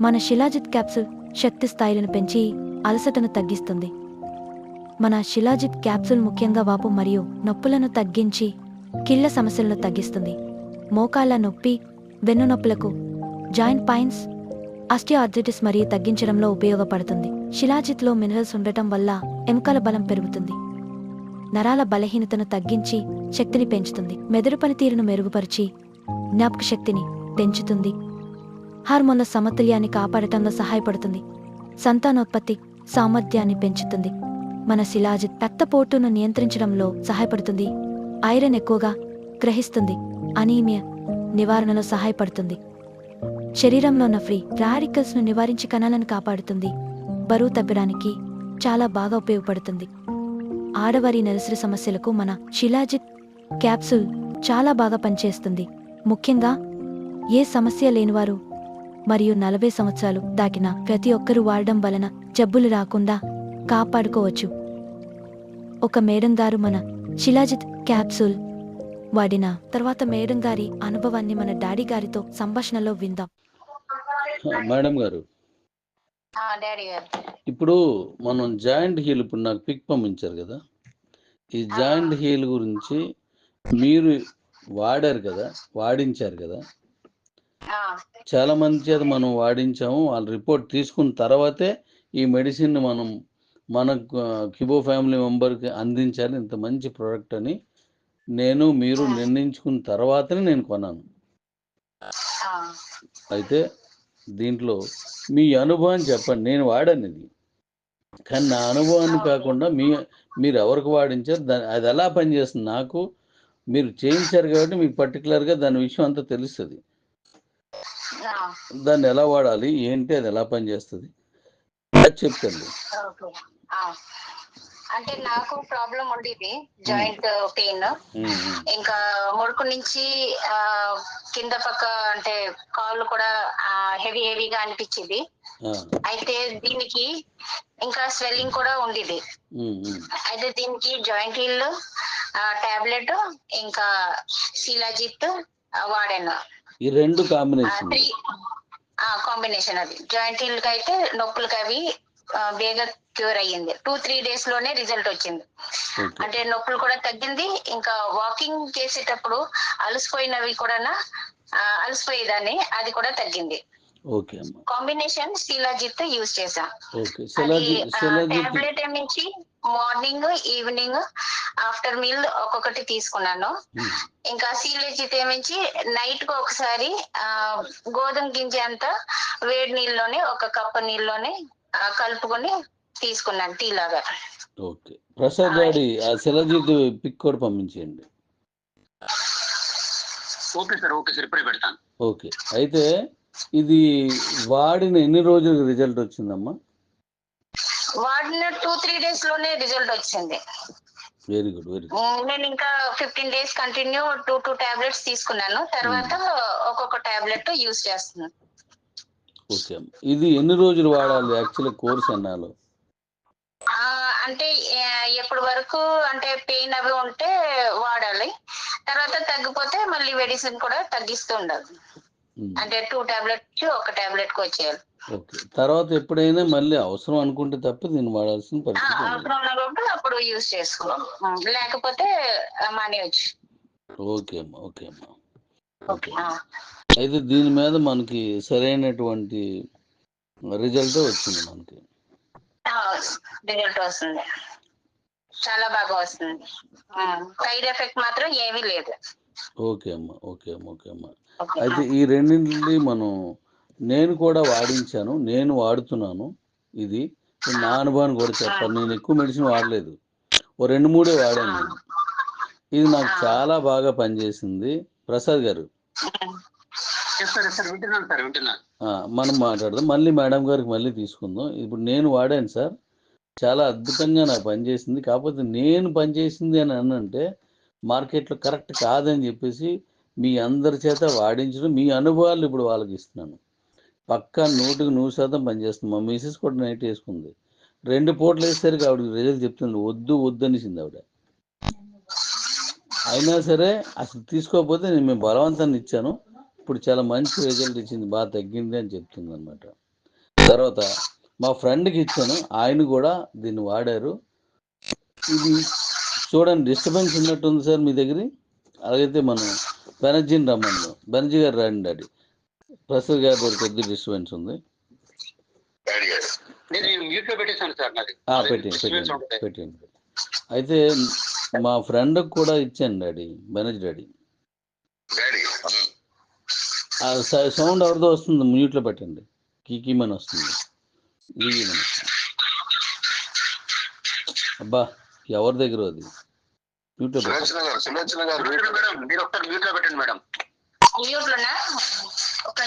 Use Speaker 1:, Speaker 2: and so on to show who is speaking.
Speaker 1: మన శిలాజిత్ క్యాప్సూల్ శక్తి స్థాయిలను పెంచి అలసటను తగ్గిస్తుంది. మన శిలాజిత్ క్యాప్సూల్ ముఖ్యంగా వాపు మరియు నొప్పులను తగ్గించి కీళ్ల సమస్యలను తగ్గిస్తుంది. మోకాళ్ల నొప్పి, వెన్ను నొప్పులకు, జాయింట్ పైన్స్, ఆస్టియోఆర్థరైటిస్ మరియు తగ్గించడంలో ఉపయోగపడుతుంది. శిలాజిత్లో మినరల్స్ ఉండటం వల్ల ఎముకల బలం పెరుగుతుంది. నరాల బలహీనతను తగ్గించి శక్తిని పెంచుతుంది. మెదడు పనితీరును మెరుగుపరిచి జ్ఞాపక శక్తిని పెంచుతుంది. హార్మోన్ల సమతుల్యాన్ని కాపాడటంలో సహాయపడుతుంది. సంతానోత్పత్తి సామర్థ్యాన్ని పెంచుతుంది. మన శిలాజిత్ రక్తపోటును నియంత్రించడంలో సహాయపడుతుంది. ఐరన్ ఎక్కువగా గ్రహిస్తుంది. అనీమియా నివారణలో సహాయపడుతుంది. శరీరంలో ఉన్న ఫ్రీ రాడికల్స్ ను నివారించి కణాలను కాపాడుతుంది. బరువు తగ్గడానికి చాలా బాగా ఉపయోగపడుతుంది. ఆడవారి నెలసరి సమస్యలకు మన శిలాజిత్ క్యాప్సూల్ చాలా బాగా పనిచేస్తుంది. ముఖ్యంగా ఏ సమస్య లేనివారు మరియు 40 సంవత్సరాలు దాటిన ప్రతి ఒక్కరూ వాడడం వలన జబ్బులు రాకుండా కాపాడుకోవచ్చు. ఒక మేడం గారు మన శిలాజిత్ క్యాప్సూల్ వాడిన తర్వాత మేడం గారి అనుభవాన్ని మన డాడీ గారితో సంభాషణలో విందాం.
Speaker 2: మేడం గారు, ఇప్పుడు మనం జాయింట్ హీల్, ఇప్పుడు నాకు పిక్ పంపించారు కదా, ఈ జాయింట్ హీల్ గురించి మీరు వాడారు కదా, వాడించారు కదా, చాలా మంది చేత మనం వాడించాము. వాళ్ళ రిపోర్ట్ తీసుకున్న తర్వాతే ఈ మెడిసిన్ మన కిబో ఫ్యామిలీ మెంబర్కి అందించాలి. ఇంత మంచి ప్రోడక్ట్ అని మీరు నిర్ణయించుకున్న తర్వాతనే నేను కొన్నాను. అయితే దీంట్లో మీ అనుభవాన్ని చెప్పండి. నేను వాడాను ఇది, కానీ నా అనుభవాన్ని కాకుండా మీరు ఎవరికి వాడించారు, అది ఎలా పనిచేస్తుంది, నాకు మీరు చేయించారు కాబట్టి మీకు పర్టికులర్గా దాని విషయం అంతా తెలుస్తుంది. దాన్ని ఎలా వాడాలి ఏంటి, అది ఎలా పనిచేస్తుంది చెప్తండి.
Speaker 3: అంటే నాకు ప్రాబ్లం ఉండేది జాయింట్ పెయిన్, ఇంకా ముడుకు నుంచి కింద పక్క అంటే కాళ్ళు కూడా హెవీగా అనిపించింది. అయితే దీనికి ఇంకా స్వెల్లింగ్ కూడా ఉండేది. అయితే దీనికి జాయింట్ హీల్ టాబ్లెట్ ఇంకా శిలాజిత్ వాడాను.
Speaker 2: ఈ రెండు కాంబినేషన్
Speaker 3: అది జాయింట్ హీల్ కి అయితే నొప్పులకి అవి బేగా క్యూర్ అయ్యింది. 2-3 days లోనే రిజల్ట్ వచ్చింది. అంటే నొప్పులు కూడా తగ్గింది. ఇంకా వాకింగ్ చేసేటప్పుడు అలసిపోయినవి కూడా అలసిపోయేదాన్ని, అది కూడా తగ్గింది. కాంబినేషన్ శిలాజిత్ యూజ్ చేసా. టాబ్లెట్ నుంచి మార్నింగ్, ఈవినింగ్, ఆఫ్టర్ మీల్ ఒక్కొక్కటి తీసుకున్నాను. ఇంకా శిలాజిత్ ఏమించి నైట్ కు ఒకసారి గోధుమ గింజ అంతా వేడి నీళ్ళలోనే 1 కప్పు నీళ్ళలోనే కలుపుకొని తీసుకున్నాను టీ లాగా.
Speaker 2: ఓకే, ప్రసాద్ గారి ఆ శిలాజిత్ పిక్ కూడా పంపించండి.
Speaker 3: ఓకే సార్ ఇప్పుడే పెడతాను.
Speaker 2: ఓకే, అయితే ఇది వాడిన ఎన్ని రోజులకు రిజల్ట్ వచ్చిందమ్మా?
Speaker 3: వాడిన 2-3 days లోనే రిజల్ట్ వచ్చింది.
Speaker 2: Very good.
Speaker 3: నేను ఇంకా 15 days కంటిన్యూ 2 టాబ్లెట్స్ తీసుకున్నాను. తర్వాత ఒక్కొక్క టాబ్లెట్ యూజ్ చేస్తున్నాను.
Speaker 2: ఓకే, ఇది ఎన్ని రోజులు వాడాలి యాక్చువల్లీ కోర్స్ అన్నాలో?
Speaker 3: అంటే ఎప్పటి వరకు అంటే పెయిన్ అవి ఉంటే వాడాలి. తర్వాత తగ్గిపోతే మళ్ళీ మెడిసిన్ కూడా తగ్గిస్తూ ఉండాలి. అంటే 2 టాబ్లెట్స్ 1 టాబ్లెట్ కి వచ్చేయాలి.
Speaker 2: ఓకే, తర్వాత ఎప్పుడైనా మళ్ళీ అవసరం అనుకుంటే తప్ప దీన్ని వాడాల్సిన పరిస్థితి.
Speaker 3: అవసరం ఉన్నప్పుడు అప్పుడు యూజ్ చేసుకో, లేకపోతే మానేయచ్చు.
Speaker 2: ఓకే అమ్మా. అయితే దీని మీద మనకి సరైనటువంటి రిజల్ట్ వచ్చింది. మనకి
Speaker 3: రిజల్ట్ వస్తుంది, చాలా బాగా వస్తుంది. సైడ్ ఎఫెక్ట్ మాత్రం ఏమీ లేదు.
Speaker 2: ఓకే అమ్మా. అయితే ఈ రెండింటిని నేను కూడా వాడించాను, నేను వాడుతున్నాను. ఇది నా అనుభవాన్ని కూడా చెప్పాను. నేను ఎక్కువ మెడిసిన్ వాడలేదు, 2-3 వాడాను నేను. ఇది నాకు చాలా బాగా పనిచేసింది. ప్రసాద్ గారు, మనం మాట్లాడదాం. మళ్ళీ మేడం గారికి మళ్ళీ తీసుకుందాం. ఇప్పుడు నేను వాడాను సార్, చాలా అద్భుతంగా నాకు పనిచేసింది. కాకపోతే నేను పనిచేసింది అని అంటే మార్కెట్లో కరెక్ట్ కాదని చెప్పేసి మీ అందరి చేత వాడించడం, మీ అనుభవాలు ఇప్పుడు వాళ్ళకి ఇస్తున్నాను. పక్కా 100% పనిచేస్తుంది. మా మిసెస్ కూడా నైట్ వేసుకుంది. 2 పూటలు వేసేసరికి ఆవిడకి రిజల్ట్ చెప్తుంది. వద్దు అనేసింది ఆవిడ. అయినా సరే అసలు తీసుకోకపోతే నేను బలవంతాన్ని ఇచ్చాను. ఇప్పుడు చాలా మంచి రిజల్ట్ ఇచ్చింది, బాగా తగ్గింది అని చెప్తుంది అనమాట. తర్వాత మా ఫ్రెండ్కి ఇచ్చాను, ఆయన కూడా దీన్ని వాడారు. ఇది చూడండి, డిస్టర్బెన్స్ ఉన్నట్టుంది సార్ మీ దగ్గర. అలాగైతే మనం బెనర్జీని రమ్మను. బెనర్జీ గారు రండి. డాడీ ప్రసాద్ గారి దగ్గర కొద్ది డిస్టర్బెన్స్ ఉంది. పెట్టండి. అయితే మా ఫ్రెండ్కి కూడా ఇచ్చాను డాడీ, బెనర్జీ డాడీ. సౌండ్ ఎవరిదో వస్తుంది, మ్యూట్లో పెట్టండి. కీకీమని వస్తుంది. అబ్బా ఎవరి దగ్గర అది మ్యూట్లో
Speaker 3: మ్యూట్లోనా? ఒక